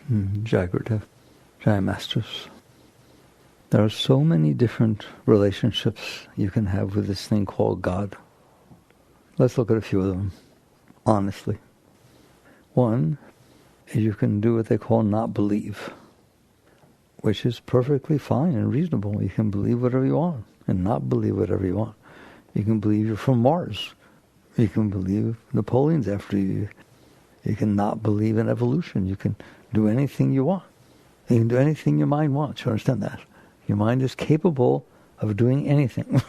Jagrata, Jai Masters. There are so many different relationships you can have with this thing called God. Let's look at a few of them, honestly. One is you can do what they call not believe, which is perfectly fine and reasonable. You can believe whatever you want and not believe whatever you want. You can believe you're from Mars. You can believe Napoleon's after you. You can not believe in evolution. You can do anything you want. You can do anything your mind wants. You understand that? Your mind is capable of doing anything.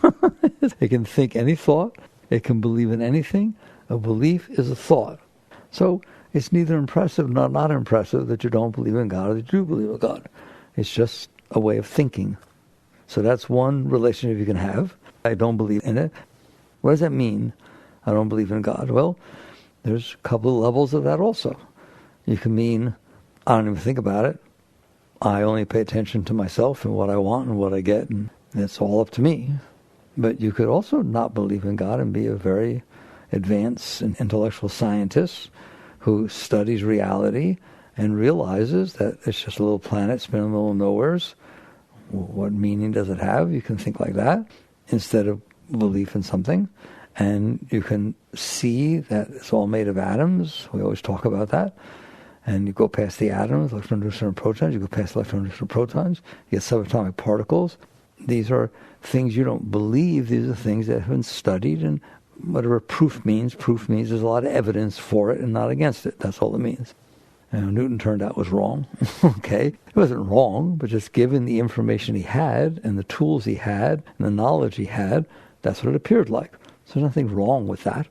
It can think any thought. It can believe in anything. A belief is a thought. So it's neither impressive nor not impressive that you don't believe in God or that you do believe in God. It's just a way of thinking. So that's one relationship you can have. I don't believe in it. What does that mean? I don't believe in God. Well, there's a couple of levels of that also. You can mean, I don't even think about it. I only pay attention to myself and what I want and what I get, and it's all up to me. But you could also not believe in God and be a very advanced and intellectual scientist who studies reality and realizes that it's just a little planet spinning in the middle of nowheres. What meaning does it have? You can think like that instead of belief in something. And you can see that it's all made of atoms. We always talk about that. And you go past the atoms, electron, neutrons, and protons. You go past electron, neutrons, and protons. You get subatomic particles. These are things you don't believe. These are things that have been studied. And whatever proof means there's a lot of evidence for it and not against it. That's all it means. And Newton turned out was wrong. Okay? It wasn't wrong, but just given the information he had and the tools he had and the knowledge he had, that's what it appeared like. So there's nothing wrong with that.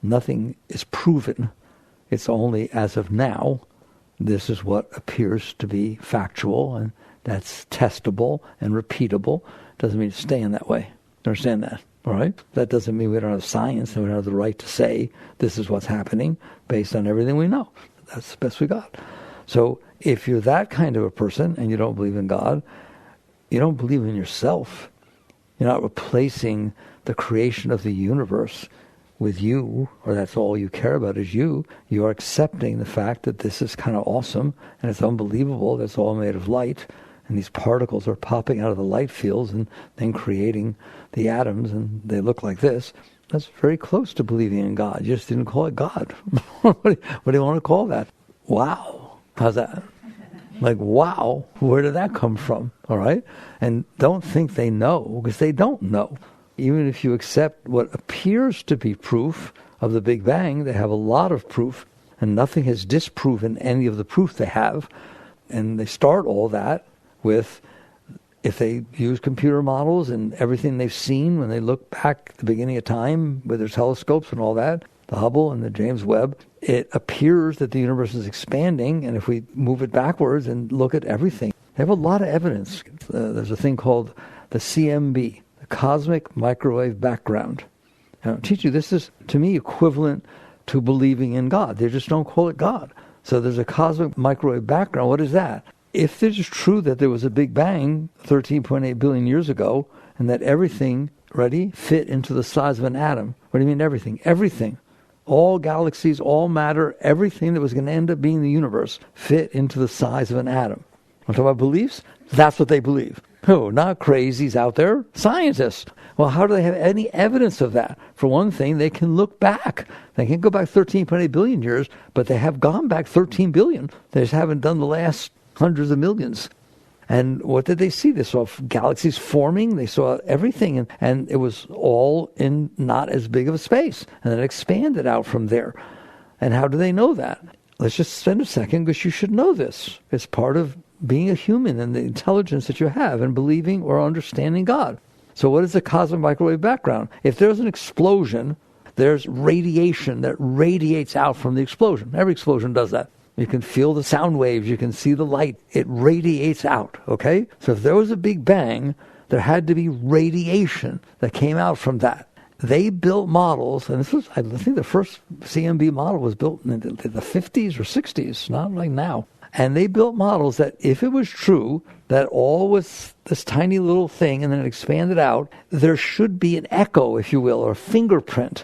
Nothing is proven. It's only as of now, this is what appears to be factual, and that's testable and repeatable. Doesn't mean to stay in that way. Understand that, all right? That doesn't mean we don't have science and we don't have the right to say this is what's happening based on everything we know. That's the best we got. So if you're that kind of a person and you don't believe in God, you don't believe in yourself. You're not replacing the creation of the universe with you, or that's all you care about is you. You are accepting the fact that this is kind of awesome and it's unbelievable. That's all made of light, and these particles are popping out of the light fields and then creating the atoms, and they look like this. That's very close to believing in God. You just didn't call it God. What do you want to call that? Wow. How's that? Like, wow, where did that come from? All right? And don't think they know, because they don't know. Even if you accept what appears to be proof of the Big Bang, they have a lot of proof, and nothing has disproven any of the proof they have. And they start all that with, if they use computer models and everything they've seen when they look back at the beginning of time with their telescopes and all that, the Hubble and the James Webb, it appears that the universe is expanding, and if we move it backwards and look at everything, they have a lot of evidence. There's a thing called the CMB, the Cosmic Microwave Background. Now, teach you, this is, to me, equivalent to believing in God. They just don't call it God. So there's a cosmic microwave background. What is that? If it is true that there was a Big Bang 13.8 billion years ago, and that everything, ready, fit into the size of an atom. What do you mean everything? Everything. All galaxies, all matter, everything that was going to end up being the universe fit into the size of an atom. I'm talking about beliefs? That's what they believe. Oh, not crazies out there, scientists. Well, how do they have any evidence of that? For one thing, they can look back. They can go back 13.8 billion years, but they have gone back 13 billion. They just haven't done the last hundreds of millions. And what did they see? They saw galaxies forming. They saw everything. And it was all in not as big of a space. And then it expanded out from there. And how do they know that? Let's just spend a second, because you should know this. It's part of being a human and the intelligence that you have and believing or understanding God. So what is the cosmic microwave background? If there's an explosion, there's radiation that radiates out from the explosion. Every explosion does that. You can feel the sound waves. You can see the light. It radiates out, okay? So if there was a Big Bang, there had to be radiation that came out from that. They built models, and this was, I think the first CMB model was built in the 50s or 60s, not like now. And they built models that if it was true that all was this tiny little thing and then it expanded out, there should be an echo, if you will, or a fingerprint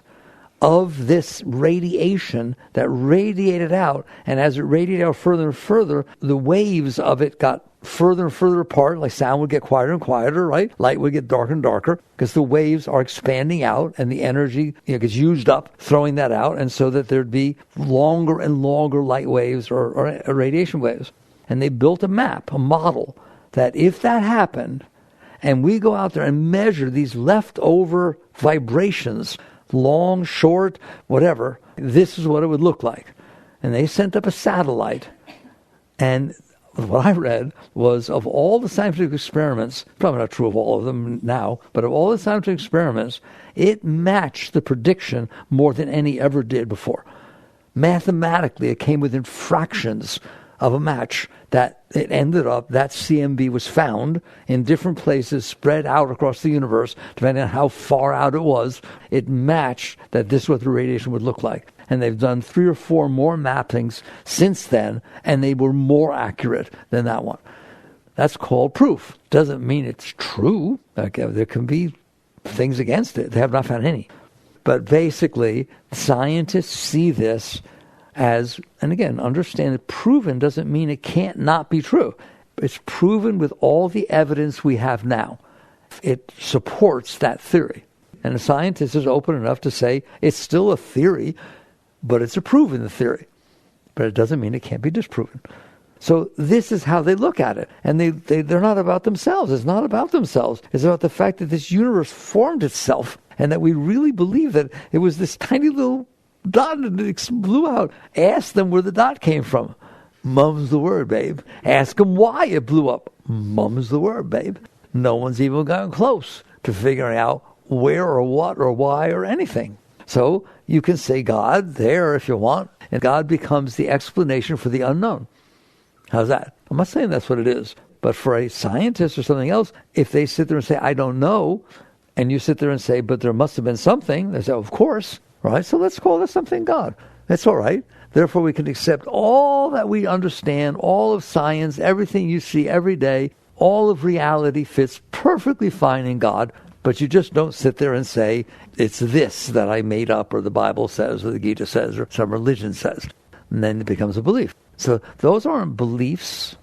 of this radiation that radiated out. And as it radiated out further and further, the waves of it got further and further apart, like sound would get quieter and quieter, right? Light would get darker and darker, because the waves are expanding out and the energy gets used up, throwing that out, and so that there'd be longer and longer light waves or radiation waves. And they built a map, a model, that if that happened, and we go out there and measure these leftover vibrations, long, short, whatever, this is what it would look like. And they sent up a satellite, and what I read was, of all the scientific experiments, probably not true of all of them now, but of all the scientific experiments, it matched the prediction more than any ever did before. Mathematically, it came within fractions of a match, that it ended up, that CMB was found in different places spread out across the universe, depending on how far out it was. It matched that this is what the radiation would look like. And they've done 3 or 4 more mappings since then, and they were more accurate than that one. That's called proof. Doesn't mean it's true. There can be things against it. They have not found any. But basically, scientists see this as, and again, understand that proven doesn't mean it can't not be true. It's proven with all the evidence we have now. It supports that theory. And a scientist is open enough to say it's still a theory, but it's a proven theory. But it doesn't mean it can't be disproven. So this is how they look at it. And they're not about themselves. It's not about themselves. It's about the fact that this universe formed itself, and that we really believe that it was this tiny little dot and it blew out. Ask them where the dot came from. Mum's the word, babe. Ask them why it blew up. Mum's the word, babe. No one's even gotten close to figuring out where or what or why or anything. So you can say God there if you want, and God becomes the explanation for the unknown. How's that? I'm not saying that's what it is, but for a scientist or something else, if they sit there and say, I don't know, and you sit there and say, but there must have been something, they say, of course, right? So let's call this something God. That's all right. Therefore, we can accept all that we understand, all of science, everything you see every day, all of reality fits perfectly fine in God, but you just don't sit there and say, it's this that I made up, or the Bible says, or the Gita says, or some religion says. And then it becomes a belief. So those aren't beliefs.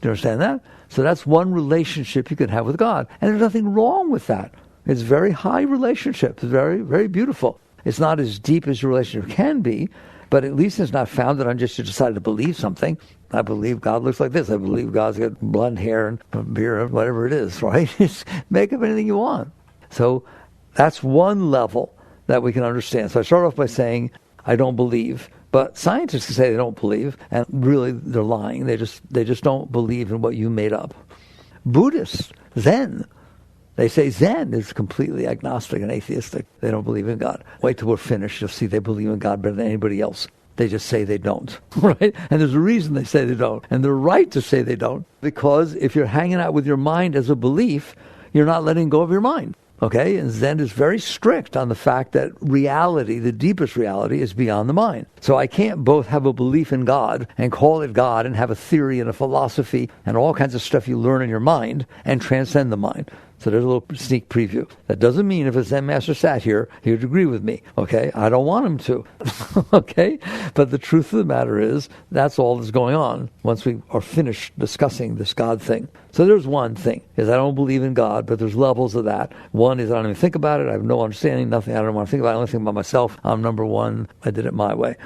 Do you understand that? So that's one relationship you can have with God. And there's nothing wrong with that. It's a very high relationship. It's very, very beautiful. It's not as deep as your relationship can be, but at least it's not founded on just you decide to believe something. I believe God looks like this. I believe God's got blonde hair and a beard, whatever it is, right? Just make up anything you want. So that's one level that we can understand. So I start off by saying, I don't believe. But scientists can say they don't believe, and really they're lying. They just don't believe in what you made up. Buddhists, Zen, they say Zen is completely agnostic and atheistic. They don't believe in God. Wait till we're finished. You'll see they believe in God better than anybody else. They just say they don't, right? And there's a reason they say they don't. And they're right to say they don't, because if you're hanging out with your mind as a belief, you're not letting go of your mind. Okay, and Zen is very strict on the fact that reality, the deepest reality, is beyond the mind. So I can't both have a belief in God and call it God and have a theory and a philosophy and all kinds of stuff you learn in your mind and transcend the mind. So there's a little sneak preview. That doesn't mean if a Zen master sat here, he would agree with me. Okay, I don't want him to. Okay, but the truth of the matter is that's all that's going on once we are finished discussing this God thing. So there's one thing, is I don't believe in God, but there's levels of that. One is I don't even think about it. I have no understanding, nothing. I don't want to think about it. I only think about myself. I'm number one. I did it my way.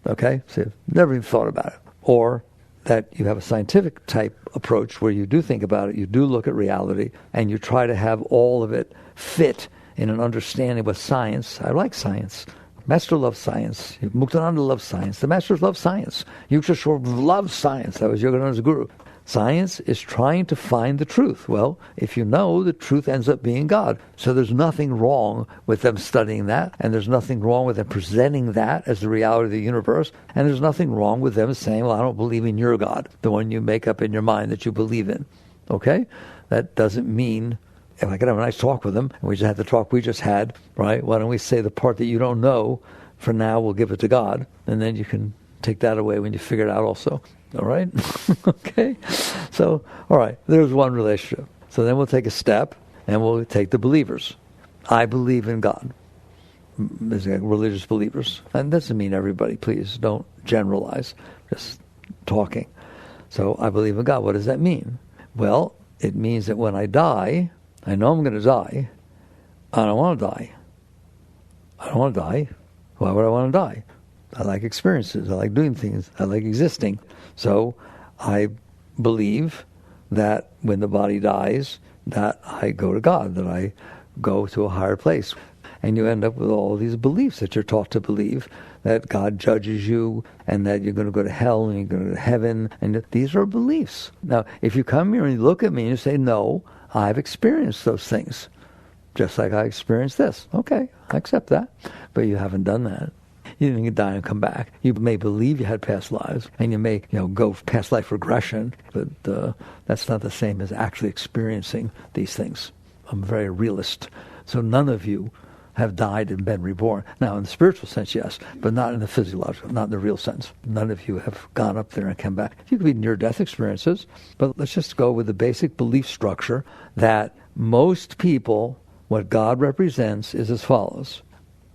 Okay, so you've never even thought about it. Or that you have a scientific type approach where you do think about it, you do look at reality, and you try to have all of it fit in an understanding with science. I like science. Master loves science. Muktananda loves science. The masters love science. Yukteswar loves science. That was Yogananda's guru. Science is trying to find the truth. Well, if you know, the truth ends up being God. So there's nothing wrong with them studying that, and there's nothing wrong with them presenting that as the reality of the universe, and there's nothing wrong with them saying, well, I don't believe in your God, the one you make up in your mind that you believe in. Okay? That doesn't mean, if I could have a nice talk with them, and we just had the talk we just had, right? Why don't we say the part that you don't know, for now we'll give it to God, and then you can take that away when you figure it out also. All right? Okay? So, all right, there's one relationship. So then we'll take a step, and we'll take the believers. I believe in God. religious believers. And that doesn't mean everybody, please don't generalize, just talking. So I believe in God. What does that mean? Well, it means that when I die, I know I'm going to die. I don't want to die. I don't want to die. Why would I want to die? I like experiences. I like doing things. I like existing. So I believe that when the body dies, that I go to God, that I go to a higher place. And you end up with all these beliefs that you're taught to believe, that God judges you and that you're going to go to hell and you're going to go to heaven. And these are beliefs. Now, if you come here and you look at me and you say, no, I've experienced those things, just like I experienced this. Okay, I accept that. But you haven't done that. You didn't die and come back. You may believe you had past lives, and you may, go past life regression, but that's not the same as actually experiencing these things. I'm a very realist. So none of you have died and been reborn. Now, in the spiritual sense, yes, but not in the physiological, not in the real sense. None of you have gone up there and come back. You could be near-death experiences, but let's just go with the basic belief structure that most people, what God represents is as follows.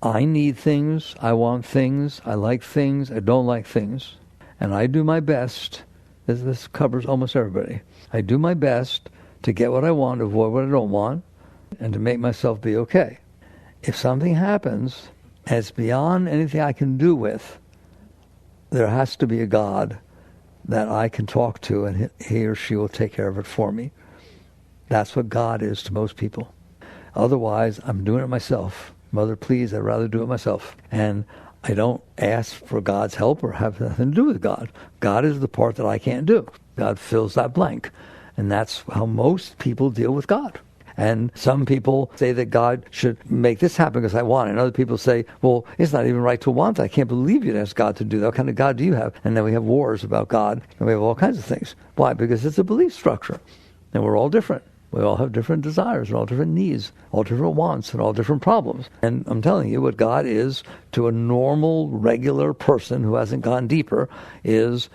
I need things, I want things, I like things, I don't like things, and I do my best, this covers almost everybody, I do my best to get what I want, avoid what I don't want, and to make myself be okay. If something happens and it's beyond anything I can do with, there has to be a God that I can talk to, and he or she will take care of it for me. That's what God is to most people. Otherwise, I'm doing it myself. Mother, please, I'd rather do it myself. And I don't ask for God's help or have nothing to do with God. God is the part that I can't do. God fills that blank. And that's how most people deal with God. And some people say that God should make this happen because I want it. And other people say, well, it's not even right to want that. I can't believe you'd ask God to do that. What kind of God do you have? And then we have wars about God, and we have all kinds of things. Why? Because it's a belief structure. And we're all different. We all have different desires and all different needs, all different wants and all different problems. And I'm telling you, what God is to a normal, regular person who hasn't gone deeper is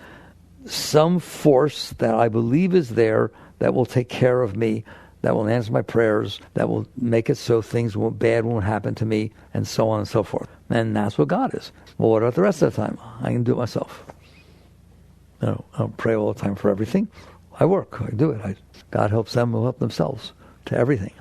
some force that I believe is there that will take care of me, that will answer my prayers, that will make it so things bad won't happen to me, and so on and so forth. And that's what God is. Well, what about the rest of the time? I can do it myself. I don't pray all the time for everything. I work. I do it. God helps them who help themselves to everything.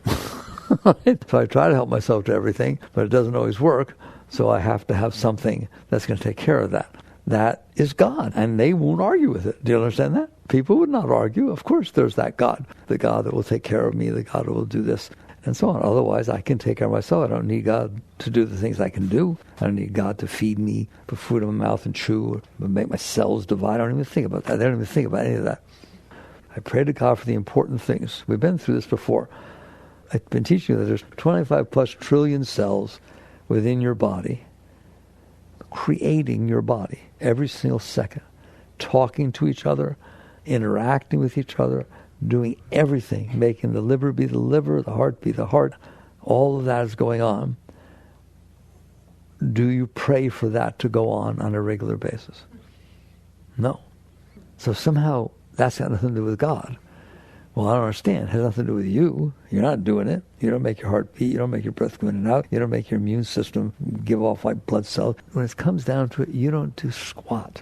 So I try to help myself to everything, but it doesn't always work. So I have to have something that's going to take care of that. That is God, and they won't argue with it. Do you understand that? People would not argue. Of course there's that God, the God that will take care of me, the God that will do this, and so on. Otherwise, I can take care of myself. I don't need God to do the things I can do. I don't need God to feed me, put food in my mouth and chew, or make my cells divide. I don't even think about that. I don't even think about any of that. I pray to God for the important things. We've been through this before. I've been teaching you that there's 25 plus trillion cells within your body, creating your body every single second, talking to each other, interacting with each other, doing everything, making the liver be the liver, the heart be the heart. All of that is going on. Do you pray for that to go on a regular basis? No. So somehow that's got nothing to do with God. Well, I don't understand. It has nothing to do with you. You're not doing it. You don't make your heart beat. You don't make your breath go in and out. You don't make your immune system give off white blood cells. When it comes down to it, you don't do squat.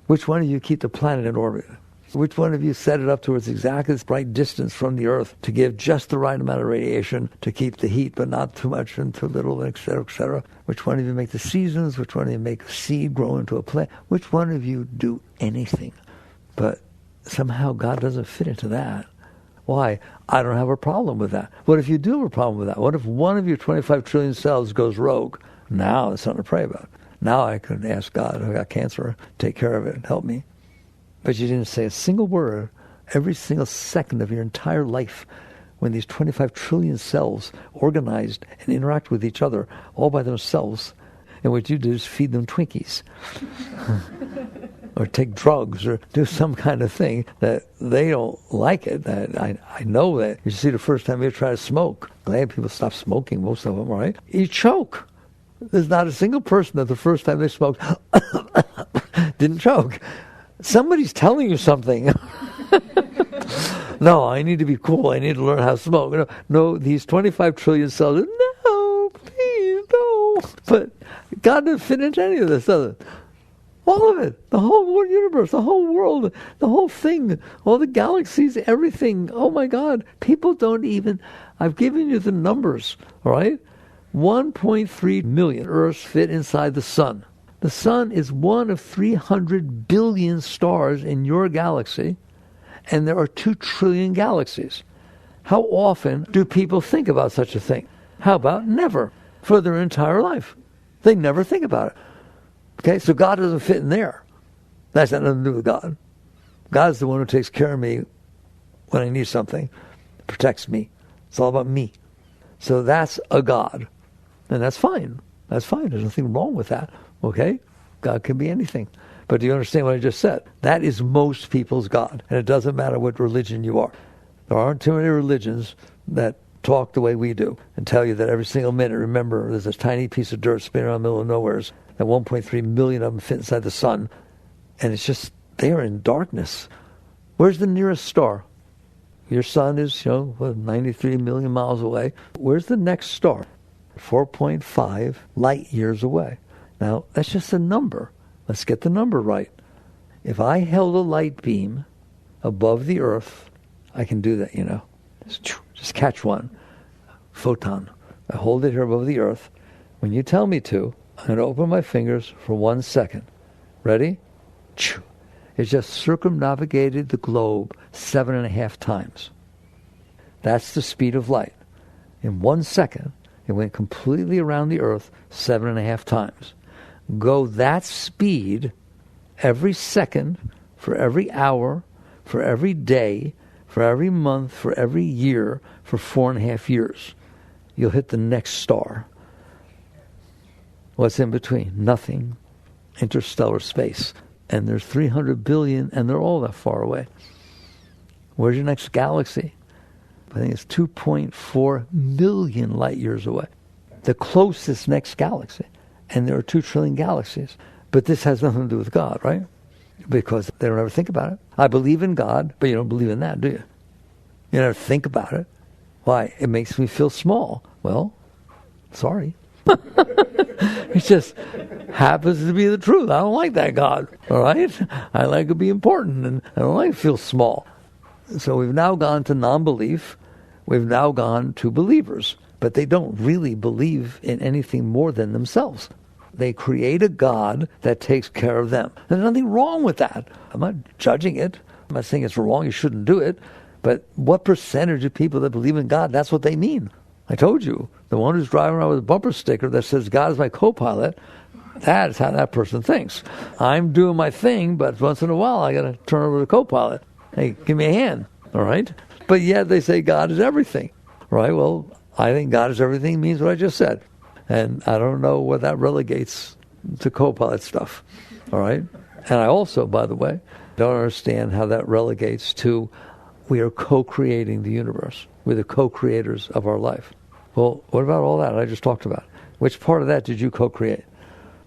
Which one of you keep the planet in orbit? Which one of you set it up towards exactly this right distance from the Earth to give just the right amount of radiation to keep the heat, but not too much and too little, et cetera, et cetera? Which one of you make the seasons? Which one of you make a seed grow into a plant? Which one of you do anything? But somehow God doesn't fit into that. Why? I don't have a problem with that. What if you do have a problem with that? What if one of your 25 trillion cells goes rogue? Now it's something to pray about. Now I could ask God, I got cancer, take care of it and help me. But you didn't say a single word every single second of your entire life when these 25 trillion cells organized and interact with each other all by themselves. And what you do is feed them Twinkies. Or take drugs, or do some kind of thing that they don't like it. That I know that. You see, the first time you try to smoke, glad people stop smoking, most of them, right? You choke. There's not a single person that the first time they smoked didn't choke. Somebody's telling you something. No, I need to be cool. I need to learn how to smoke. No, these 25 trillion cells, no, please don't. God didn't fit into any of this, does it? All of it. The whole universe, the whole world, the whole thing, all the galaxies, everything. Oh my God. People don't even... I've given you the numbers, all right? 1.3 million Earths fit inside the sun. The sun is one of 300 billion stars in your galaxy, and there are 2 trillion galaxies. How often do people think about such a thing? How about never for their entire life? They never think about it. Okay, so God doesn't fit in there. That's got nothing to do with God. God's the one who takes care of me when I need something, protects me. It's all about me. So that's a God. And that's fine. That's fine. There's nothing wrong with that. Okay? God can be anything. But do you understand what I just said? That is most people's God. And it doesn't matter what religion you are. There aren't too many religions that talk the way we do and tell you that every single minute, remember, there's this tiny piece of dirt spinning around the middle of nowhere, and 1.3 million of them fit inside the sun. And it's just, they are in darkness. Where's the nearest star? Your sun is, 93 million miles away. Where's the next star? 4.5 light years away. Now, that's just a number. Let's get the number right. If I held a light beam above the Earth, I can do that, Just catch one. Photon. I hold it here above the Earth. When you tell me to, I'm going to open my fingers for 1 second. Ready? It just circumnavigated the globe 7.5 times. That's the speed of light. In 1 second, it went completely around the Earth 7.5 times. Go that speed every second, for every hour, for every day, for every month, for every year, for 4.5 years. You'll hit the next star. What's in between? Nothing. Interstellar space. And there's 300 billion, and they're all that far away. Where's your next galaxy? I think it's 2.4 million light years away. The closest next galaxy. And there are 2 trillion galaxies. But this has nothing to do with God, right? Because they don't ever think about it. I believe in God, but you don't believe in that, do you? You never think about it. Why? It makes me feel small. Well, sorry. It just happens to be the truth. I don't like that God, all right? I like to be important, and I don't like to feel small. So we've now gone to non-belief. We've now gone to believers. But they don't really believe in anything more than themselves. They create a God that takes care of them. There's nothing wrong with that. I'm not judging it. I'm not saying it's wrong, you shouldn't do it. But what percentage of people that believe in God, that's what they mean? I told you, the one who's driving around with a bumper sticker that says, God is my co-pilot, that is how that person thinks. I'm doing my thing, but once in a while I got to turn over to the co-pilot. Hey, give me a hand, all right? But yet they say God is everything, right? Well, I think God is everything means what I just said. And I don't know what that relegates to co-pilot stuff, all right? And I also, by the way, don't understand how that relegates to we are co-creating the universe. We're the co-creators of our life. Well, what about all that I just talked about? Which part of that did you co-create?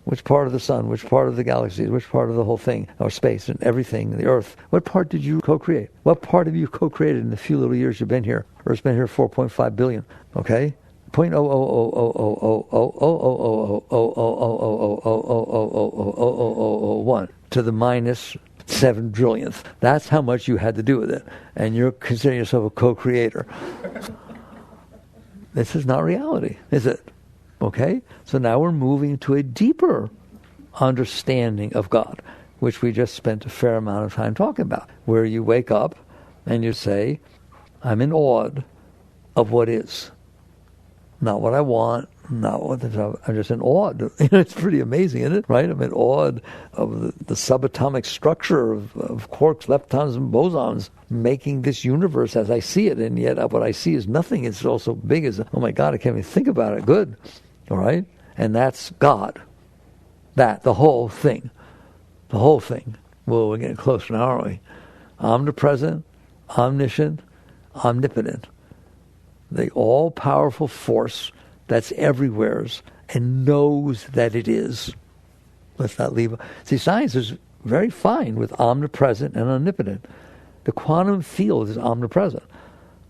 Which part of the sun? Which part of the galaxies? Which part of the whole thing? Or space and everything, the Earth? What part did you co-create? What part have you co-created in the few little years you've been here? Earth's been here 4.5 billion, okay? 0.00000000000000001 to the minus 7 trillionth. That's how much you had to do with it. And you're considering yourself a co-creator. This is not reality, is it? Okay? So now we're moving to a deeper understanding of God, which we just spent a fair amount of time talking about, where you wake up and you say, I'm in awe of what is. Not what I want, not what I'm just in awe. It's pretty amazing, isn't it? Right? I'm in awe of the subatomic structure of quarks, leptons, and bosons making this universe as I see it, and yet what I see is nothing. It's all so big as, oh my God, I can't even think about it. Good. All right? And that's God. That, the whole thing. The whole thing. Well, we're getting closer now, aren't we? Omnipresent, omniscient, omnipotent. The all-powerful force that's everywhere and knows that it is. Let's not leave. See, science is very fine with omnipresent and omnipotent. The quantum field is omnipresent.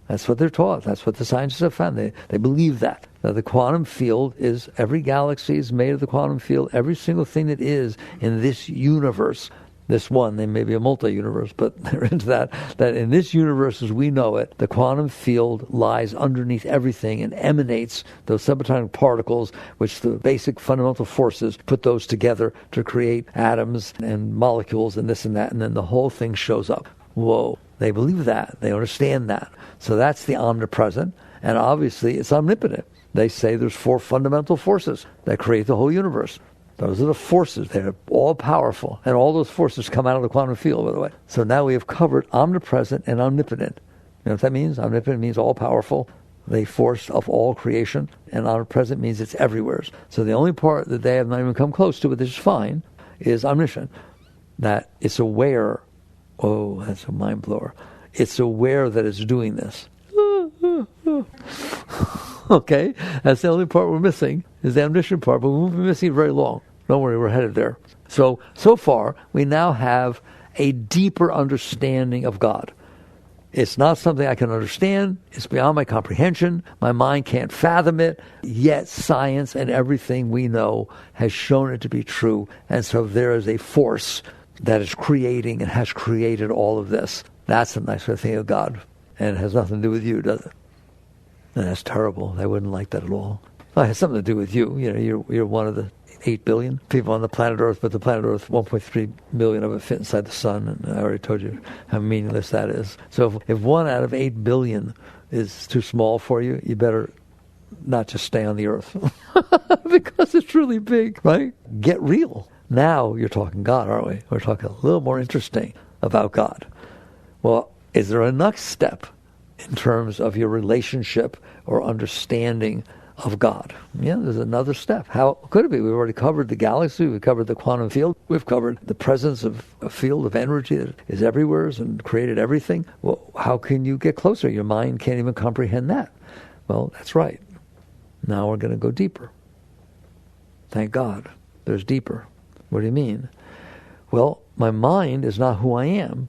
That's what they're taught. That's what the scientists have found. They believe that. Now, the quantum field is, every galaxy is made of the quantum field. Every single thing that is in this universe, this one, they may be a multi-universe, but they're into that in this universe as we know it, the quantum field lies underneath everything and emanates those subatomic particles, which the basic fundamental forces put those together to create atoms and molecules and this and that, and then the whole thing shows up. Whoa. They believe that. They understand that. So that's the omnipresent, and obviously it's omnipotent. They say there's 4 fundamental forces that create the whole universe. Those are the forces. They're all powerful, and all those forces come out of the quantum field, by the way. So now we have covered omnipresent and omnipotent. You know what that means? Omnipotent means all-powerful, the force of all creation, and omnipresent means it's everywhere. So the only part that they have not even come close to, but this is fine, is omniscient. That it's aware. Oh, that's a mind blower. It's aware that it's doing this. Okay, that's the only part we're missing, is the omniscient part, but we won't be missing it very long. Don't worry, we're headed there. So far, we now have a deeper understanding of God. It's not something I can understand. It's beyond my comprehension. My mind can't fathom it. Yet science and everything we know has shown it to be true. And so there is a force that is creating and has created all of this. That's a nice way to think of God. And it has nothing to do with you, does it? And that's terrible. I wouldn't like that at all. Well, it has something to do with you. You know, you're one of the 8 billion people on the planet Earth, but the planet Earth, 1.3 billion of it fit inside the sun, and I already told you how meaningless that is. So if 1 out of 8 billion is too small for you, you better not just stay on the Earth because it's really big, right? Get real. Now you're talking God, aren't we? We're talking a little more interesting about God. Well, is there a next step in terms of your relationship or understanding of God? Yeah, there's another step. How could it be? We've already covered the galaxy. We've covered the quantum field. We've covered the presence of a field of energy that is everywhere and created everything. Well, how can you get closer? Your mind can't even comprehend that. Well, that's right. Now we're going to go deeper. Thank God. There's deeper. What do you mean? Well, my mind is not who I am.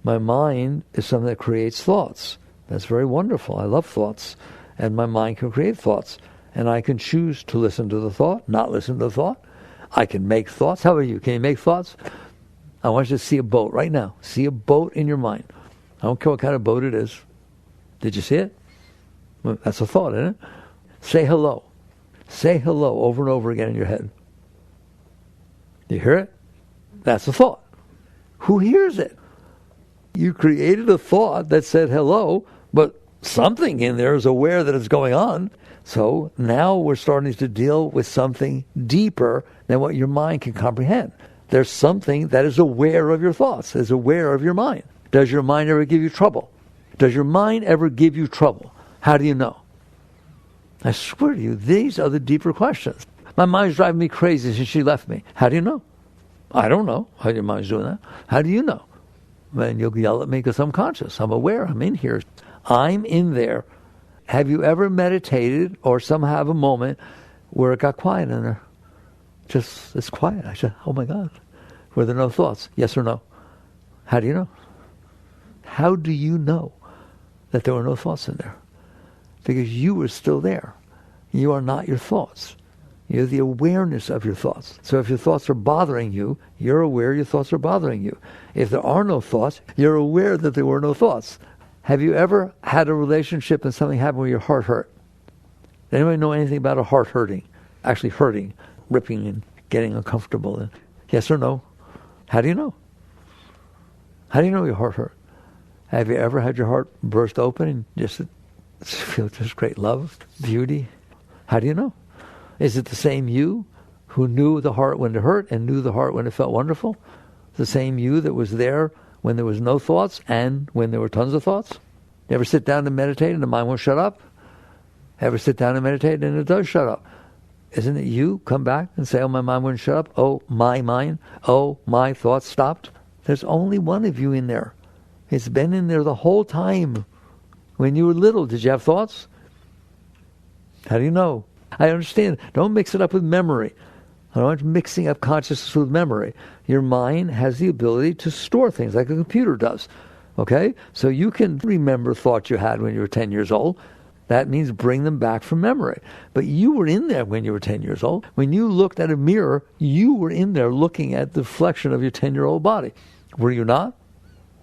My mind is something that creates thoughts. That's very wonderful. I love thoughts. And my mind can create thoughts. And I can choose to listen to the thought, not listen to the thought. I can make thoughts. How about you? Can you make thoughts? I want you to see a boat right now. See a boat in your mind. I don't care what kind of boat it is. Did you see it? Well, that's a thought, isn't it? Say hello. Say hello over and over again in your head. You hear it? That's a thought. Who hears it? You created a thought that said hello, but something in there is aware that it's going on. So now we're starting to deal with something deeper than what your mind can comprehend. There's something that is aware of your thoughts, is aware of your mind. Does your mind ever give you trouble? Does your mind ever give you trouble? How do you know? I swear to you, these are the deeper questions. My mind's driving me crazy since she left me. How do you know? I don't know how your mind's doing that. How do you know? And you'll yell at me because I'm conscious. I'm aware. I'm in here. I'm in there. Have you ever meditated or somehow have a moment where it got quiet in there? Just, it's quiet. I said, oh my God. Were there no thoughts? Yes or no? How do you know? How do you know that there were no thoughts in there? Because you were still there. You are not your thoughts. You're the awareness of your thoughts. So if your thoughts are bothering you, you're aware your thoughts are bothering you. If there are no thoughts, you're aware that there were no thoughts. Have you ever had a relationship and something happened where your heart hurt? Does anybody know anything about a heart hurting? Actually hurting, ripping and getting uncomfortable. Yes or no? How do you know? How do you know your heart hurt? Have you ever had your heart burst open and just feel just great love, beauty? How do you know? Is it the same you who knew the heart when it hurt and knew the heart when it felt wonderful? The same you that was there when there was no thoughts and when there were tons of thoughts? You ever sit down and meditate and the mind won't shut up? Ever sit down and meditate and it does shut up? Isn't it you come back and say, oh, my mind wouldn't shut up? Oh, my mind. Oh, my thoughts stopped. There's only one of you in there. It's been in there the whole time. When you were little, did you have thoughts? How do you know? I understand. Don't mix it up with memory. I don't want you mixing up consciousness with memory. Your mind has the ability to store things like a computer does. Okay? So you can remember thoughts you had when you were 10 years old. That means bring them back from memory. But you were in there when you were 10 years old. When you looked at a mirror, you were in there looking at the reflection of your 10-year-old body. Were you not?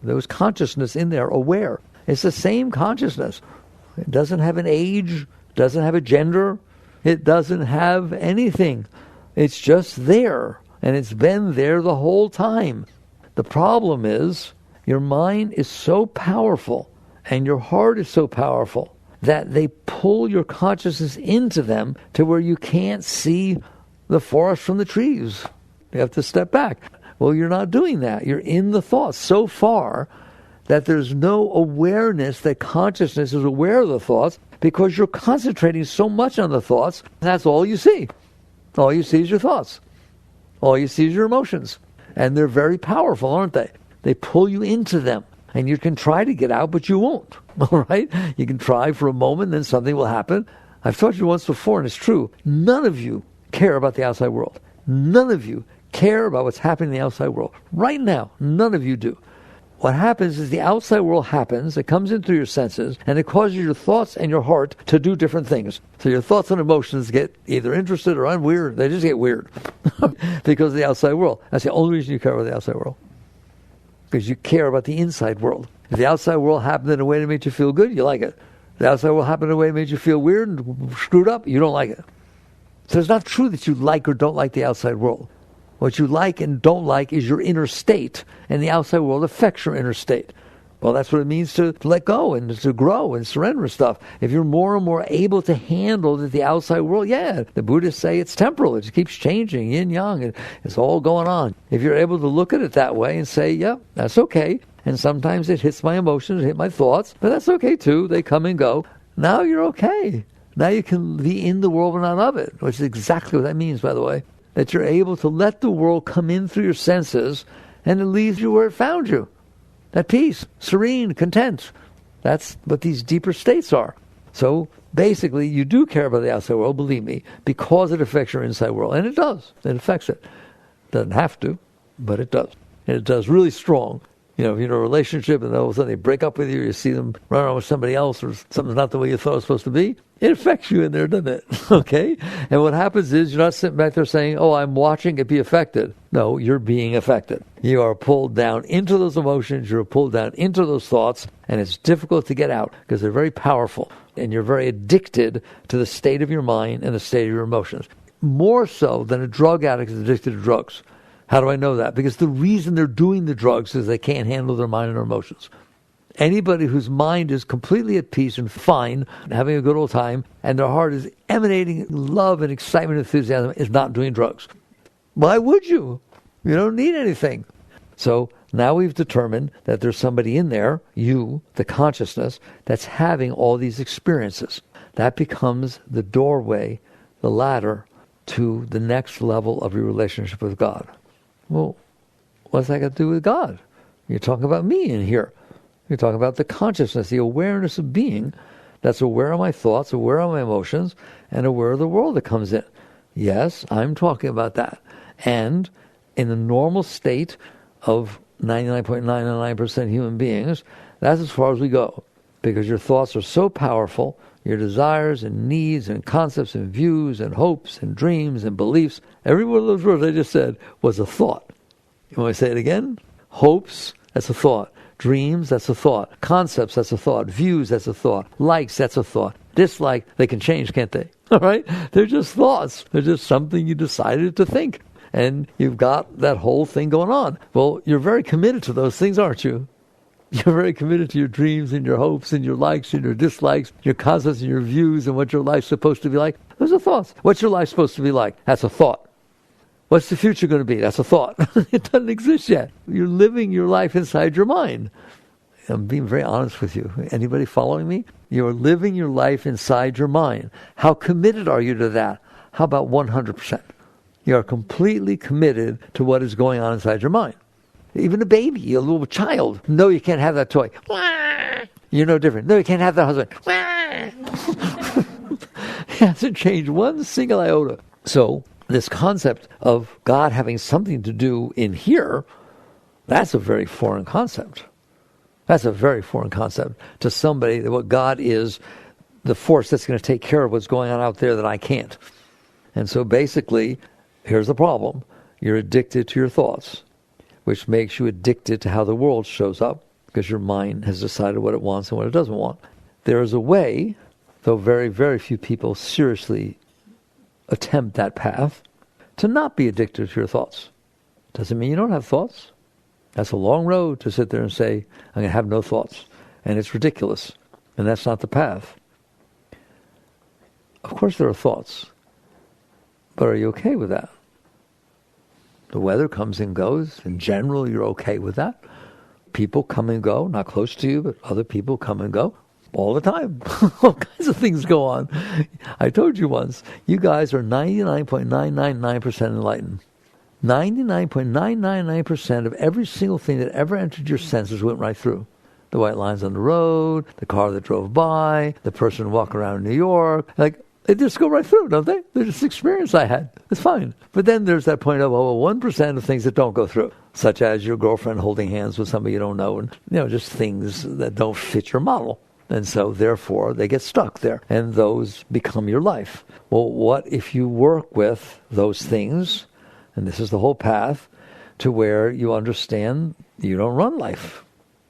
There was consciousness in there, aware. It's the same consciousness. It doesn't have an age, doesn't have a gender, it doesn't have anything. It's just there, and it's been there the whole time. The problem is, your mind is so powerful, and your heart is so powerful, that they pull your consciousness into them to where you can't see the forest from the trees. You have to step back. Well, you're not doing that. You're in the thoughts so far that there's no awareness that consciousness is aware of the thoughts because you're concentrating so much on the thoughts, that's all you see. All you see is your thoughts. All you see is your emotions. And they're very powerful, aren't they? They pull you into them. And you can try to get out, but you won't. All right? You can try for a moment, then something will happen. I've told you once before, and it's true, none of you care about the outside world. None of you care about what's happening in the outside world. Right now, none of you do. What happens is the outside world happens, it comes in through your senses, and it causes your thoughts and your heart to do different things. So your thoughts and emotions get either interested or unweird. They just get weird because of the outside world. That's the only reason you care about the outside world. Because you care about the inside world. If the outside world happened in a way that made you feel good, you like it. If the outside world happened in a way that made you feel weird and screwed up, you don't like it. So it's not true that you like or don't like the outside world. What you like and don't like is your inner state, and the outside world affects your inner state. Well, that's what it means to let go and to grow and surrender stuff. If you're more and more able to handle the outside world, yeah, the Buddhists say it's temporal. It just keeps changing, yin, yang, and it's all going on. If you're able to look at it that way and say, yeah, that's okay. And sometimes it hits my emotions, it hits my thoughts, but that's okay too. They come and go. Now you're okay. Now you can be in the world but not of it, which is exactly what that means, by the way. That you're able to let the world come in through your senses and it leaves you where it found you. At peace, serene, content. That's what these deeper states are. So basically, you do care about the outside world, believe me, because it affects your inside world. And it does. It affects it. Doesn't have to, but it does. And it does really strong. You know, if you're in a relationship and all of a sudden they break up with you, you see them run around with somebody else or something's not the way you thought it was supposed to be, it affects you in there, doesn't it? Okay? And what happens is you're not sitting back there saying, oh, I'm watching it be affected. No, you're being affected. You are pulled down into those emotions, you're pulled down into those thoughts, and it's difficult to get out because they're very powerful. And you're very addicted to the state of your mind and the state of your emotions. More so than a drug addict is addicted to drugs. How do I know that? Because the reason they're doing the drugs is they can't handle their mind and their emotions. Anybody whose mind is completely at peace and fine, having a good old time, and their heart is emanating love and excitement and enthusiasm is not doing drugs. Why would you? You don't need anything. So now we've determined that there's somebody in there, you, the consciousness, that's having all these experiences. That becomes the doorway, the ladder, to the next level of your relationship with God. Well, what's that got to do with God? You're talking about me in here. You're talking about the consciousness, the awareness of being that's aware of my thoughts, aware of my emotions, and aware of the world that comes in. Yes, I'm talking about that. And in the normal state of 99.999% human beings, that's as far as we go. Because your thoughts are so powerful, your desires and needs and concepts and views and hopes and dreams and beliefs, every one of those words I just said was a thought. You want me to say it again? Hopes, that's a thought. Dreams, that's a thought. Concepts, that's a thought. Views, that's a thought. Likes, that's a thought. Dislike, they can change, can't they? All right? They're just thoughts. They're just something you decided to think. And you've got that whole thing going on. Well, you're very committed to those things, aren't you? You're very committed to your dreams and your hopes and your likes and your dislikes, your concepts and your views and what your life's supposed to be like. Those are thoughts. What's your life supposed to be like? That's a thought. What's the future going to be? That's a thought. It doesn't exist yet. You're living your life inside your mind. I'm being very honest with you. Anybody following me? You're living your life inside your mind. How committed are you to that? How about 100%? You are completely committed to what is going on inside your mind. Even a baby, a little child. No, you can't have that toy. You're no different. No, you can't have that husband. It hasn't changed one single iota. So this concept of God having something to do in here, that's a very foreign concept. That's a very foreign concept to somebody, that what God is the force that's going to take care of what's going on out there that I can't. And so basically, here's the problem. You're addicted to your thoughts, which makes you addicted to how the world shows up, because your mind has decided what it wants and what it doesn't want. There is a way, though very, very few people seriously attempt that path, to not be addicted to your thoughts. Doesn't mean you don't have thoughts. That's a long road to sit there and say, I'm going to have no thoughts. And it's ridiculous. And that's not the path. Of course there are thoughts. But are you okay with that? The weather comes and goes. In general, you're okay with that. People come and go, not close to you, but other people come and go all the time. All kinds of things go on. I told you once, you guys are 99.999% enlightened. 99.999% of every single thing that ever entered your senses went right through. The white lines on the road, the car that drove by, the person walking around New York. Like, they just go right through, don't they? They're just experience I had. It's fine. But then there's that point of, 1% of things that don't go through, such as your girlfriend holding hands with somebody you don't know, and just things that don't fit your model. And so, therefore, they get stuck there, and those become your life. Well, what if you work with those things, and this is the whole path, to where you understand you don't run life.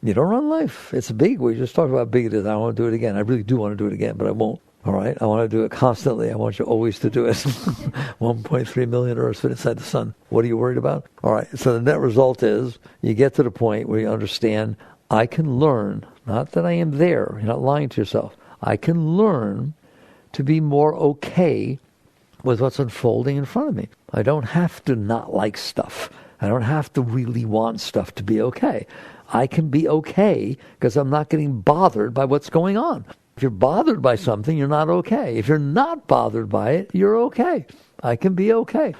You don't run life. It's big. We just talked about how big it is. I don't want to do it again. I really do want to do it again, but I won't. All right? I want to do it constantly. I want you always to do it. 1.3 million Earths fit inside the sun. What are you worried about? All right. So the net result is you get to the point where you understand, I can learn, not that I am there. You're not lying to yourself. I can learn to be more okay with what's unfolding in front of me. I don't have to not like stuff. I don't have to really want stuff to be okay. I can be okay because I'm not getting bothered by what's going on. If you're bothered by something, you're not okay. If you're not bothered by it, you're okay. I can be okay.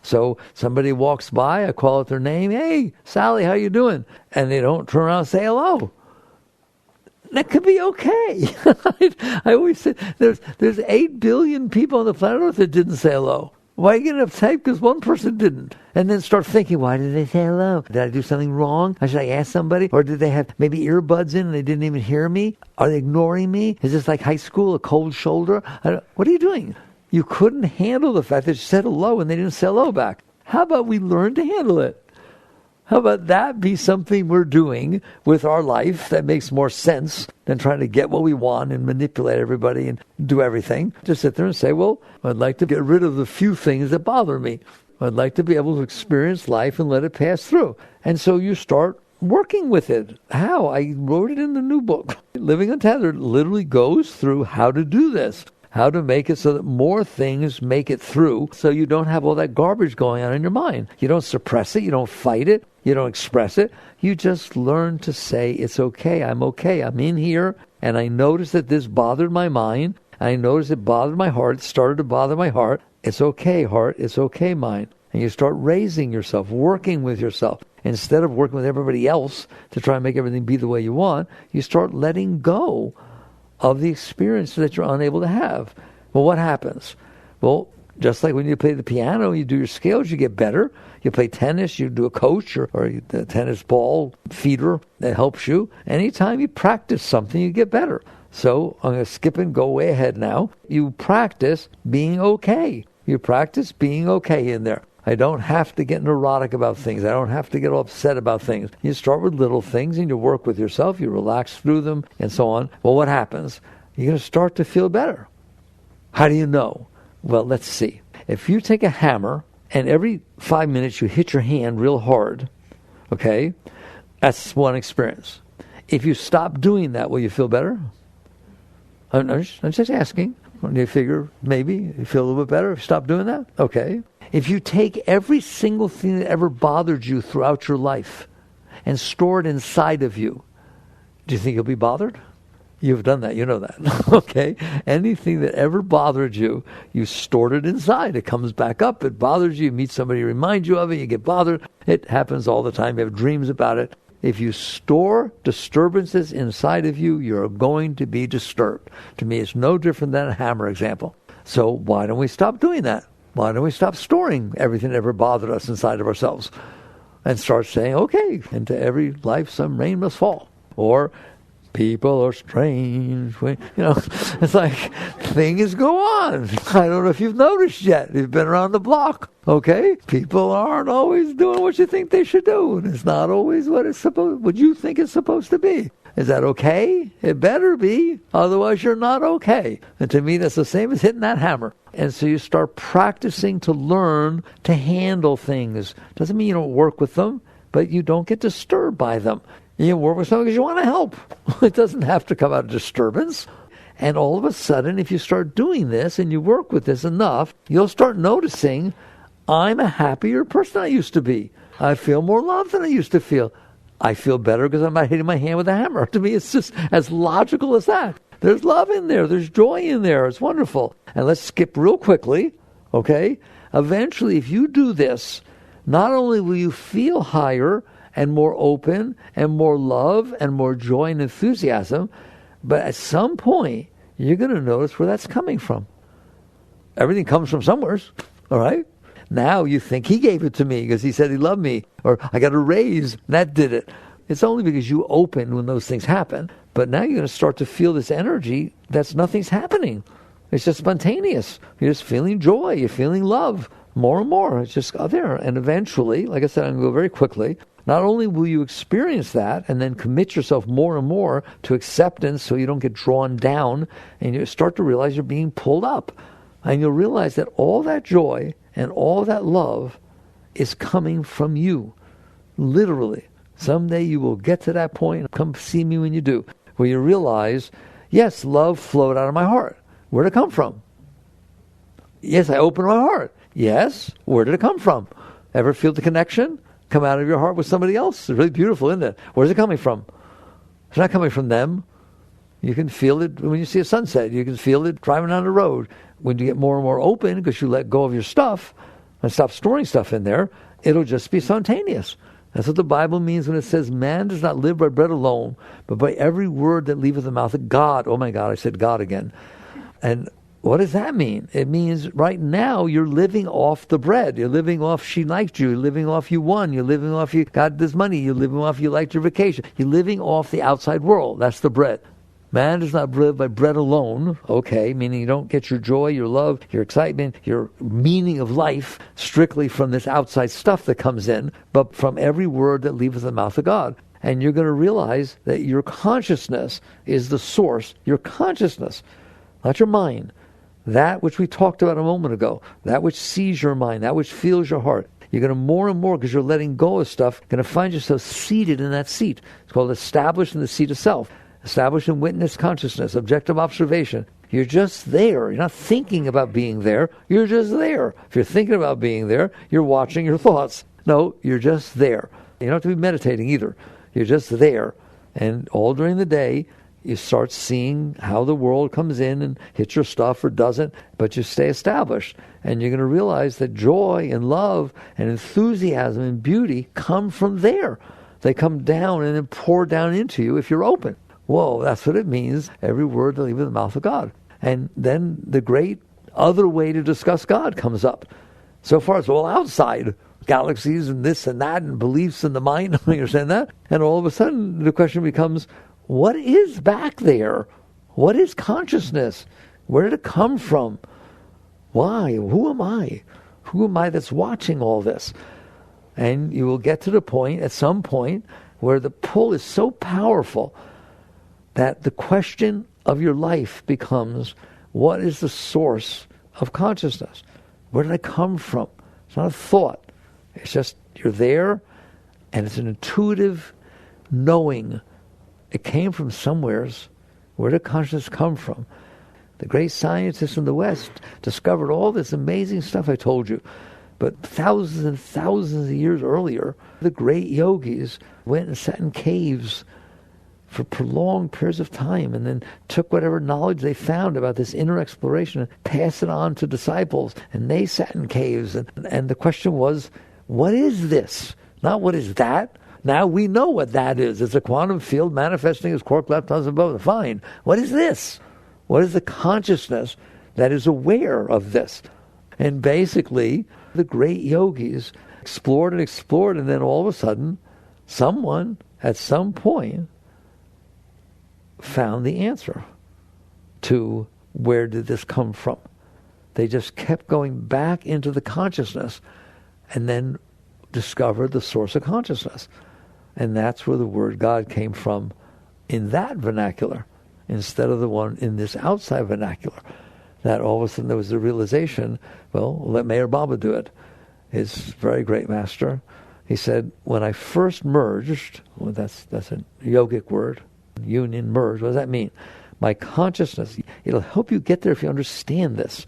So somebody walks by, I call out their name, hey, Sally, how you doing? And they don't turn around and say hello. That could be okay. I always say, there's 8 billion people on the planet Earth that didn't say hello. Why are you getting upset? Because one person didn't. And then start thinking, why did they say hello? Did I do something wrong? Or should I ask somebody? Or did they have maybe earbuds in and they didn't even hear me? Are they ignoring me? Is this like high school, a cold shoulder? What are you doing? You couldn't handle the fact that you said hello and they didn't say hello back. How about we learn to handle it? How about that be something we're doing with our life that makes more sense than trying to get what we want and manipulate everybody and do everything? Just sit there and say, well, I'd like to get rid of the few things that bother me. I'd like to be able to experience life and let it pass through. And so you start working with it. How? I wrote it in the new book. Living Untethered literally goes through how to do this. How to make it so that more things make it through so you don't have all that garbage going on in your mind. You don't suppress it. You don't fight it. You don't express it. You just learn to say, it's okay. I'm in here, and I noticed that this bothered my mind. I noticed it bothered my heart. It started to bother my heart. It's okay, heart. It's okay, mind. And you start raising yourself, working with yourself. Instead of working with everybody else to try and make everything be the way you want, you start letting go of the experience that you're unable to have. Well, what happens? Well, just like when you play the piano, you do your scales, you get better. You play tennis, you do a coach or the tennis ball feeder that helps you. Anytime you practice something, you get better. So I'm going to skip and go way ahead now. You practice being okay. You practice being okay in there. I don't have to get neurotic about things. I don't have to get all upset about things. You start with little things and you work with yourself. You relax through them and so on. Well, what happens? You're going to start to feel better. How do you know? Well, let's see. If you take a hammer and every 5 minutes you hit your hand real hard, okay, that's one experience. If you stop doing that, will you feel better? I'm just asking. Do you figure maybe you feel a little bit better if you stop doing that? Okay. If you take every single thing that ever bothered you throughout your life and store it inside of you, do you think you'll be bothered? You've done that. You know that. Okay? Anything that ever bothered you, you stored it inside. It comes back up. It bothers you. You meet somebody who reminds you of it. You get bothered. It happens all the time. You have dreams about it. If you store disturbances inside of you, you're going to be disturbed. To me, it's no different than a hammer example. So why don't we stop doing that? Why don't we stop storing everything that ever bothered us inside of ourselves and start saying, okay, into every life some rain must fall. Or people are strange. It's like things go on. I don't know if you've noticed yet. You've been around the block, okay? People aren't always doing what you think they should do, and it's not always what you think it's supposed to be. Is that okay? It better be. Otherwise, you're not okay. And to me, that's the same as hitting that hammer. And so you start practicing to learn to handle things. Doesn't mean you don't work with them, but you don't get disturbed by them. You work with someone because you want to help. It doesn't have to come out of disturbance. And all of a sudden, if you start doing this and you work with this enough, you'll start noticing, I'm a happier person than I used to be. I feel more love than I used to feel. I feel better because I'm not hitting my hand with a hammer. To me, it's just as logical as that. There's love in there. There's joy in there. It's wonderful. And let's skip real quickly, okay? Eventually, if you do this, not only will you feel higher and more open and more love and more joy and enthusiasm, but at some point, you're going to notice where that's coming from. Everything comes from somewhere, all right? Now you think he gave it to me because he said he loved me, or I got a raise, and that did it. It's only because you open when those things happen. But now you're going to start to feel this energy that's nothing's happening. It's just spontaneous. You're just feeling joy. You're feeling love more and more. It's just there. And eventually, like I said, I'm going to go very quickly. Not only will you experience that and then commit yourself more and more to acceptance so you don't get drawn down, and you start to realize you're being pulled up. And you'll realize that all that joy and all that love is coming from you. Literally. Someday you will get to that point. Come see me when you do. Where you realize, yes, love flowed out of my heart. Where did it come from? Yes, I opened my heart. Yes, where did it come from? Ever feel the connection come out of your heart with somebody else? It's really beautiful, isn't it? Where's it coming from? It's not coming from them. You can feel it when you see a sunset. You can feel it driving down the road. When you get more and more open, because you let go of your stuff and stop storing stuff in there, it'll just be spontaneous. That's what the Bible means when it says, man does not live by bread alone, but by every word that leaveth the mouth of God. Oh my God, I said God again. And what does that mean? It means right now you're living off the bread. You're living off she liked you. You're living off you won. You're living off you got this money. You're living off you liked your vacation. You're living off the outside world. That's the bread. Man does not live by bread alone, okay, meaning you don't get your joy, your love, your excitement, your meaning of life strictly from this outside stuff that comes in, but from every word that leaveth the mouth of God. And you're going to realize that your consciousness is the source. Your consciousness, not your mind. That which we talked about a moment ago, that which sees your mind, that which feels your heart. You're going to more and more, because you're letting go of stuff, going to find yourself seated in that seat. It's called established in the seat of self. Established in witness consciousness, objective observation. You're just there. You're not thinking about being there. You're just there. If you're thinking about being there, you're watching your thoughts. No, you're just there. You don't have to be meditating either. You're just there. And all during the day, you start seeing how the world comes in and hits your stuff or doesn't, but you stay established. And you're going to realize that joy and love and enthusiasm and beauty come from there. They come down and then pour down into you if you're open. Whoa, that's what it means, every word that leaveth the mouth of God. And then the great other way to discuss God comes up. So far it's all outside, galaxies and this and that and beliefs in the mind, you understand that? And all of a sudden the question becomes, what is back there? What is consciousness? Where did it come from? Why? Who am I? Who am I that's watching all this? And you will get to the point, at some point, where the pull is so powerful that the question of your life becomes, what is the source of consciousness? Where did I come from? It's not a thought. It's just you're there, and it's an intuitive knowing. It came from somewheres. Where did consciousness come from? The great scientists in the West discovered all this amazing stuff I told you. But thousands and thousands of years earlier, the great yogis went and sat in caves for prolonged periods of time, and then took whatever knowledge they found about this inner exploration and passed it on to disciples, and they sat in caves. And the question was, what is this? Not what is that? Now we know what that is. It's a quantum field manifesting as quark leptons above. Fine. What is this? What is the consciousness that is aware of this? And basically, the great yogis explored, and then all of a sudden, someone at some point found the answer to where did this come from. They just kept going back into the consciousness and then discovered the source of consciousness. And that's where the word God came from in that vernacular, instead of the one in this outside vernacular. That all of a sudden there was the realization, well, let Meher Baba do it. His very great master. He said, when I first merged, well, that's a yogic word, union, merge, what does that mean? My consciousness, it'll help you get there if you understand this.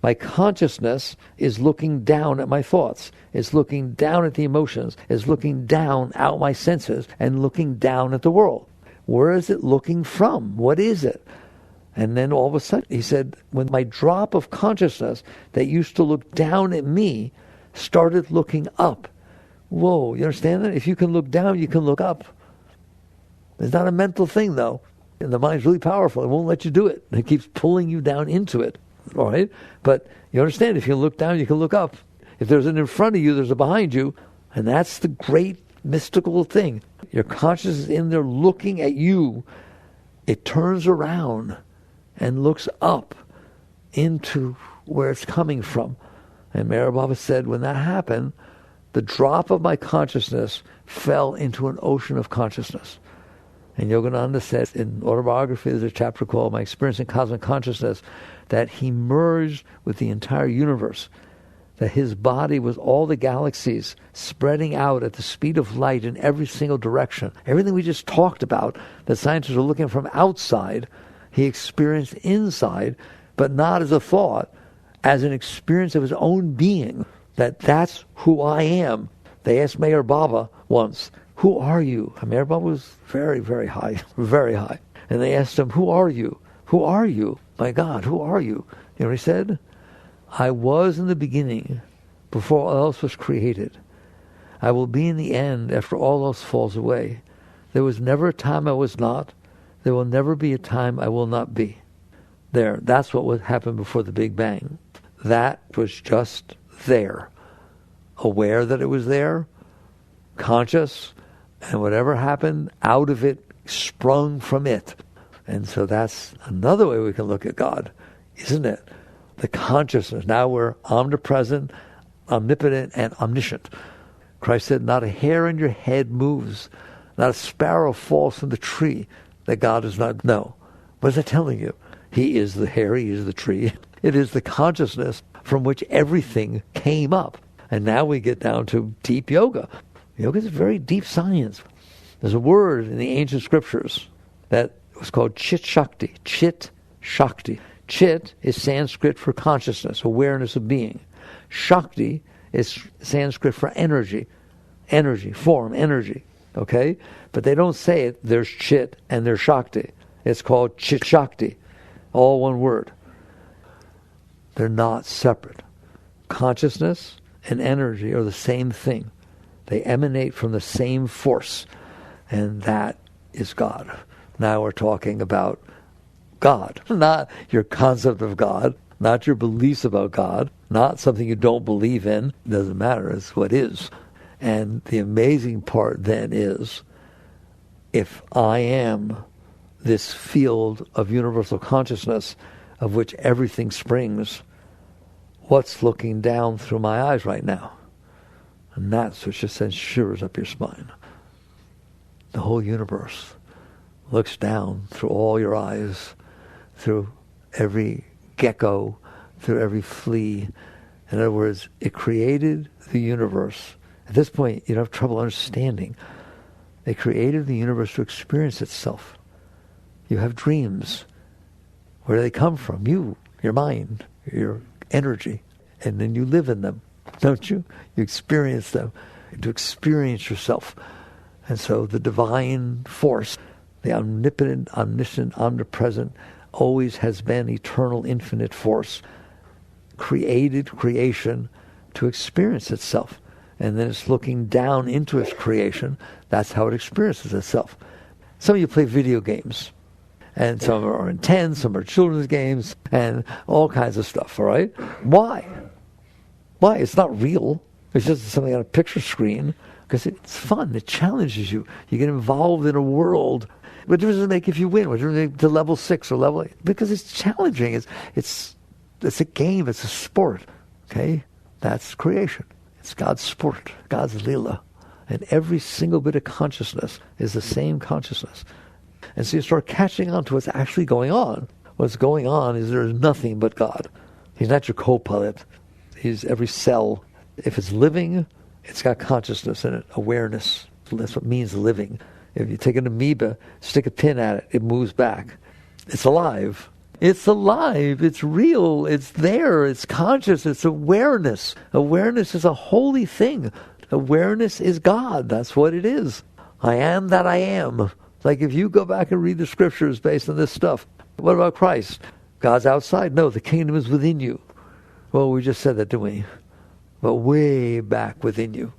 My consciousness is looking down at my thoughts. It's looking down at the emotions. It's looking down out my senses and looking down at the world. Where is it looking from? What is it? And then all of a sudden, he said, when my drop of consciousness that used to look down at me started looking up. Whoa, you understand that? If you can look down, you can look up. It's not a mental thing, though. And the mind's really powerful. It won't let you do it. It keeps pulling you down into it. All right? But you understand, if you look down, you can look up. If there's an in front of you, there's a behind you. And that's the great mystical thing. Your consciousness is in there looking at you. It turns around and looks up into where it's coming from. And Meher Baba said, when that happened, the drop of my consciousness fell into an ocean of consciousness. And Yogananda says in autobiography, there's a chapter called My Experience in Cosmic Consciousness, that he merged with the entire universe, that his body was all the galaxies spreading out at the speed of light in every single direction. Everything we just talked about, that scientists are looking from outside, he experienced inside, but not as a thought, as an experience of his own being, that's who I am. They asked Meher Baba once, who are you? And Meher Baba was very, very high, very high. And they asked him, who are you? Who are you? My God, who are you? You know what he said? I was in the beginning, before all else was created. I will be in the end after all else falls away. There was never a time I was not. There will never be a time I will not be. There, that's what would happen before the Big Bang. That was just there. Aware that it was there, conscious, and whatever happened out of it sprung from it. And so that's another way we can look at God, isn't it? The consciousness. Now we're omnipresent, omnipotent, and omniscient. Christ said, not a hair on your head moves, not a sparrow falls from the tree that God does not know. What is that telling you? He is the hair, he is the tree. It is the consciousness from which everything came up. And now we get down to deep yoga. Yoga is a very deep science. There's a word in the ancient scriptures that was called Chit Shakti. Chit Shakti. Chit is Sanskrit for consciousness, awareness of being. Shakti is Sanskrit for energy. Energy, form, energy. Okay? But they don't say it, there's Chit and there's Shakti. It's called Chit Shakti. All one word. They're not separate. Consciousness and energy are the same thing. They emanate from the same force. And that is God. Now we're talking about God. Not your concept of God, not your beliefs about God, not something you don't believe in. It doesn't matter. It's what is. And the amazing part then is, if I am this field of universal consciousness of which everything springs, what's looking down through my eyes right now? And that's what just sends shivers up your spine. The whole universe looks down through all your eyes, through every gecko, through every flea. In other words, it created the universe. At this point, you don't have trouble understanding. It created the universe to experience itself. You have dreams. Where do they come from? You, your mind, your energy. And then you live in them, don't you? You experience them, to experience yourself. And so the divine force, the omnipotent, omniscient, omnipresent, always has been eternal, infinite force, created creation to experience itself. And then it's looking down into its creation. That's how it experiences itself. Some of you play video games. And some are intense, some are children's games, and all kinds of stuff, all right? Why? Why? It's not real. It's just something on a picture screen, because it's fun. It challenges you. You get involved in a world, What difference does it make if you win? What difference does it make to level 6 or level 8? Because it's challenging. It's a game. It's a sport. Okay? That's creation. It's God's sport, God's lila. And every single bit of consciousness is the same consciousness. And so you start catching on to what's actually going on. What's going on is there's nothing but God. He's not your co-pilot. He's every cell. If it's living, it's got consciousness in it, awareness. That's what means living. If you take an amoeba, stick a pin at it, it moves back. It's alive. It's alive. It's real. It's there. It's conscious. It's awareness. Awareness is a holy thing. Awareness is God. That's what it is. I am that I am. Like if you go back and read the scriptures based on this stuff, what about Christ? God's outside. No, the kingdom is within you. Well, we just said that, didn't we? But way back within you.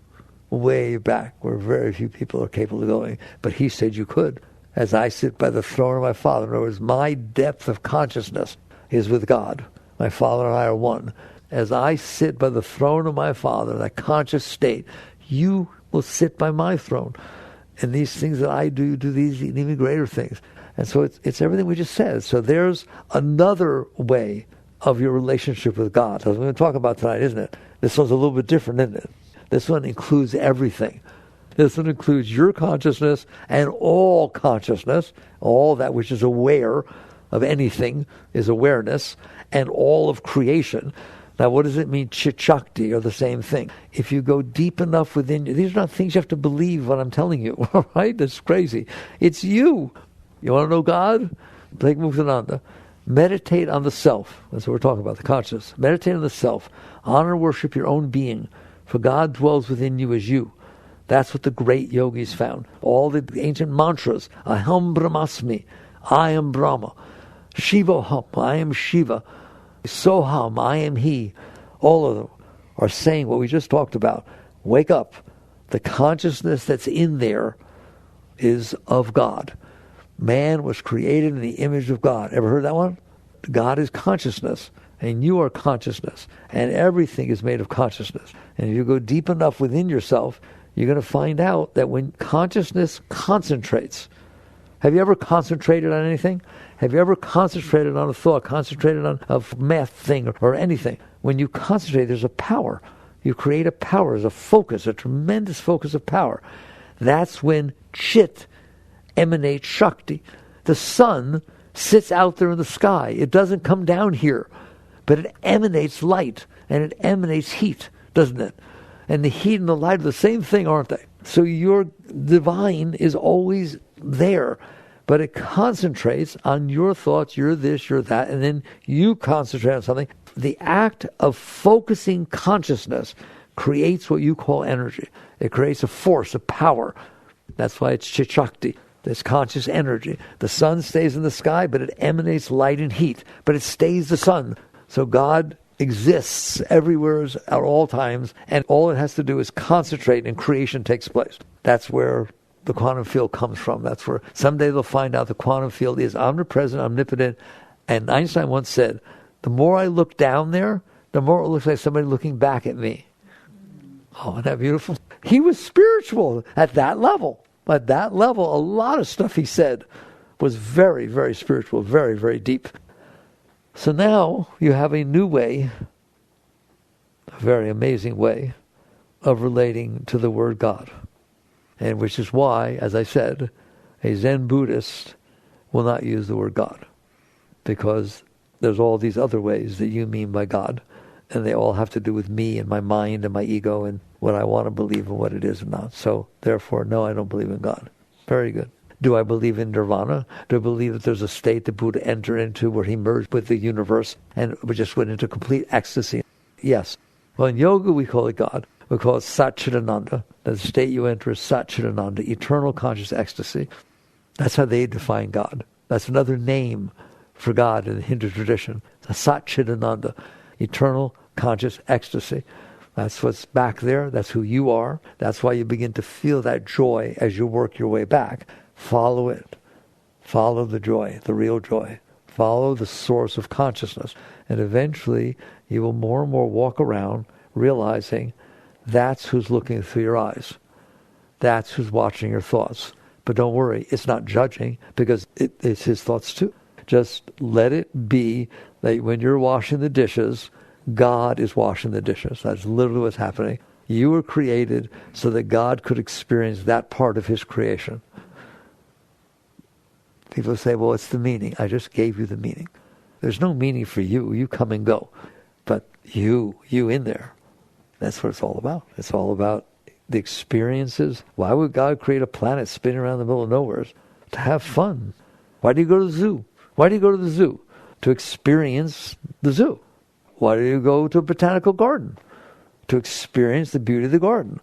Way back where very few people are capable of going. But he said you could. As I sit by the throne of my Father. In other words, my depth of consciousness is with God. My Father and I are one. As I sit by the throne of my Father, that conscious state, you will sit by my throne. And these things that I do these even greater things. And so it's everything we just said. So there's another way of your relationship with God. That's what we're going to talk about tonight, isn't it? This one's a little bit different, isn't it? This one includes everything. This one includes your consciousness and all consciousness. All that which is aware of anything is awareness, and all of creation. Now, what does it mean? Chit-shakti are the same thing. If you go deep enough within you, these are not things you have to believe what I'm telling you, all right? That's crazy. It's you. You want to know God? Take Muktananda. Meditate on the self. That's what we're talking about, the conscious. Meditate on the self. Honor and worship your own being, for God dwells within you as you. That's what the great yogis found. All the ancient mantras, Aham Brahmasmi, I am Brahma. Shivoham, I am Shiva. Soham, I am He. All of them are saying what we just talked about. Wake up. The consciousness that's in there is of God. Man was created in the image of God. Ever heard that one? God is consciousness, and you are consciousness, and everything is made of consciousness. And if you go deep enough within yourself, you're going to find out that when consciousness concentrates, have you ever concentrated on anything? Have you ever concentrated on a thought, concentrated on a math thing or anything? When you concentrate, there's a power. You create a power, there's a focus, a tremendous focus of power. That's when Chit emanates Shakti. The sun sits out there in the sky. It doesn't come down here, but it emanates light and it emanates heat, doesn't it? And the heat and the light are the same thing, aren't they? So your divine is always there, but it concentrates on your thoughts, you're this, you're that, and then you concentrate on something. The act of focusing consciousness creates what you call energy. It creates a force, a power. That's why it's Chit-shakti. This conscious energy. The sun stays in the sky, but it emanates light and heat. But it stays the sun. So God exists everywhere at all times, and all it has to do is concentrate and creation takes place. That's where the quantum field comes from. That's where someday they'll find out the quantum field is omnipresent, omnipotent. And Einstein once said, the more I look down there, the more it looks like somebody looking back at me. Oh, isn't that beautiful? He was spiritual at that level. At that level, a lot of stuff he said was very, very spiritual, very, very deep. So now you have a new way, a very amazing way, of relating to the word God. And which is why, as I said, a Zen Buddhist will not use the word God. Because there's all these other ways that you mean by God. And they all have to do with me and my mind and my ego and what I want to believe and what it is or not. So, therefore, no, I don't believe in God. Very good. Do I believe in nirvana? Do I believe that there's a state that Buddha entered into where he merged with the universe and just went into complete ecstasy? Yes. Well, in yoga, we call it God. We call it Satchidananda. The state you enter is Satchidananda, eternal conscious ecstasy. That's how they define God. That's another name for God in the Hindu tradition. Satchidananda, eternal conscious ecstasy. That's what's back there. That's who you are. That's why you begin to feel that joy as you work your way back. Follow it. Follow the joy, the real joy. Follow the source of consciousness. And eventually you will more and more walk around realizing that's who's looking through your eyes. That's who's watching your thoughts. But don't worry, it's not judging, because it's his thoughts too. Just let it be that when you're washing the dishes, God is washing the dishes. That's literally what's happening. You were created so that God could experience that part of his creation. People say, well, it's the meaning. I just gave you the meaning. There's no meaning for you. You come and go. But you in there, that's what it's all about. It's all about the experiences. Why would God create a planet spinning around the middle of nowhere? To have fun. Why do you go to the zoo? Why do you go to the zoo? To experience the zoo. Why do you go to a botanical garden? To experience the beauty of the garden.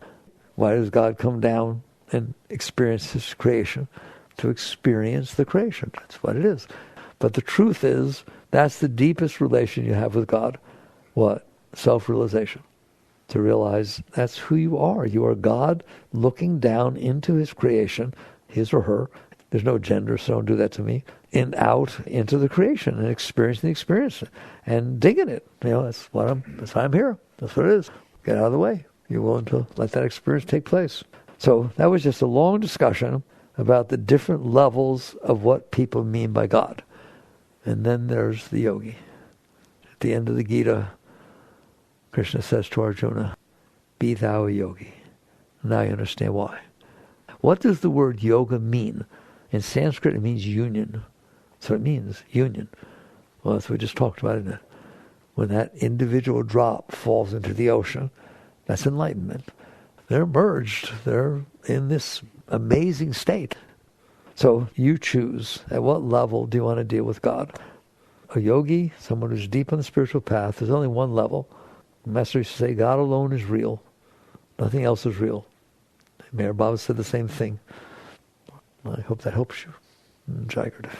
Why does God come down and experience his creation? To experience the creation. That's what it is. But the truth is, that's the deepest relation you have with God. What? Self-realization. To realize that's who you are. You are God looking down into his creation, his or her. There's no gender, so don't do that to me. And out into the creation and experiencing the experience and digging it. That's why I'm here. That's what it is. Get out of the way. You're willing to let that experience take place. So that was just a long discussion about the different levels of what people mean by God. And then there's the yogi. At the end of the Gita, Krishna says to Arjuna, be thou a yogi. Now you understand why. What does the word yoga mean? In Sanskrit, it means union. So it means union. Well, that's what we just talked about, isn't it? When that individual drop falls into the ocean, that's enlightenment. They're merged. They're in this amazing state. So you choose, at what level do you want to deal with God? A yogi, someone who's deep on the spiritual path, there's only one level. The Master used to say, God alone is real. Nothing else is real. Mayor Baba said the same thing. I hope that helps you. Jai Gurudev.